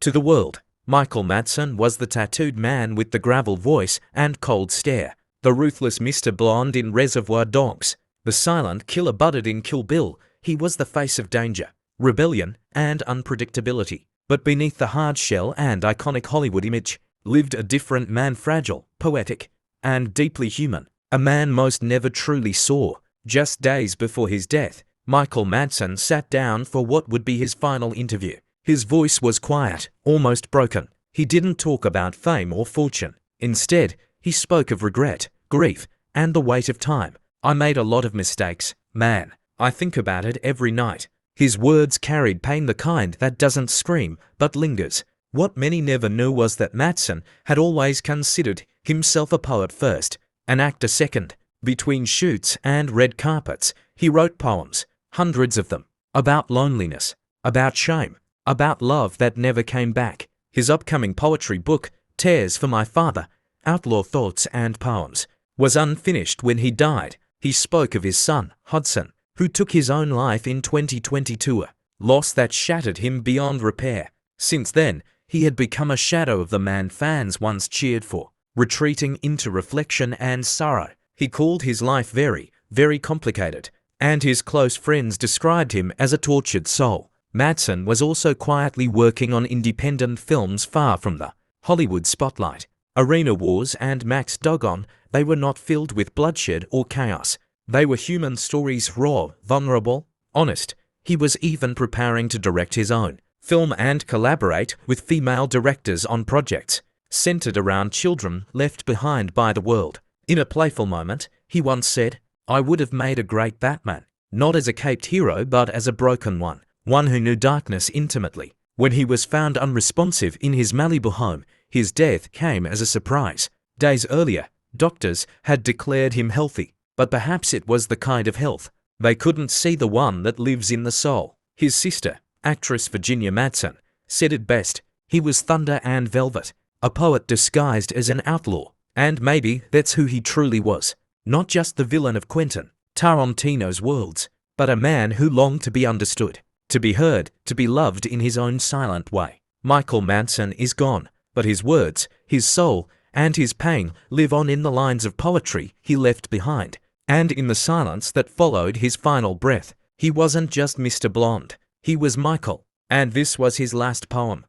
To the world, Michael Madsen was the tattooed man with the gravel voice and cold stare, the ruthless Mr. Blonde in Reservoir Dogs, the silent killer butted in Kill Bill. He was the face of danger, rebellion, and unpredictability. But beneath the hard shell and iconic Hollywood image lived a different man, fragile, poetic, and deeply human. A man most never truly saw. Just days before his death, Michael Madsen sat down for what would be his final interview. His voice was quiet, almost broken. He didn't talk about fame or fortune. Instead, he spoke of regret, grief, and the weight of time. "I made a lot of mistakes, man. I think about it every night." His words carried pain, the kind that doesn't scream but lingers. What many never knew was that Madsen had always considered himself a poet first, an actor second. Between shoots and red carpets, he wrote poems, hundreds of them, about loneliness, about shame, about love that never came back. His upcoming poetry book, Tears for My Father, Outlaw Thoughts and Poems, was unfinished when he died. He spoke of his son, Hudson, who took his own life in 2022, a loss that shattered him beyond repair. Since then, he had become a shadow of the man fans once cheered for, retreating into reflection and sorrow. He called his life very, very complicated, and his close friends described him as a tortured soul. Madsen was also quietly working on independent films far from the Hollywood spotlight. Arena Wars and Max Doggone, they were not filled with bloodshed or chaos. They were human stories, raw, vulnerable, honest. He was even preparing to direct his own film and collaborate with female directors on projects centered around children left behind by the world. In a playful moment, he once said, "I would have made a great Batman, not as a caped hero but as a broken one who knew darkness intimately." When he was found unresponsive in his Malibu home, his death came as a surprise. Days earlier, doctors had declared him healthy, but perhaps it was the kind of health they couldn't see, the one that lives in the soul. His sister, actress Virginia Madsen, said it best: he was thunder and velvet, a poet disguised as an outlaw. And maybe that's who he truly was. Not just the villain of Quentin Tarantino's worlds, but a man who longed to be understood, to be heard, to be loved in his own silent way. Michael Madsen is gone, but his words, his soul, and his pain live on in the lines of poetry he left behind, and in the silence that followed his final breath. He wasn't just Mr. Blonde, he was Michael, and this was his last poem.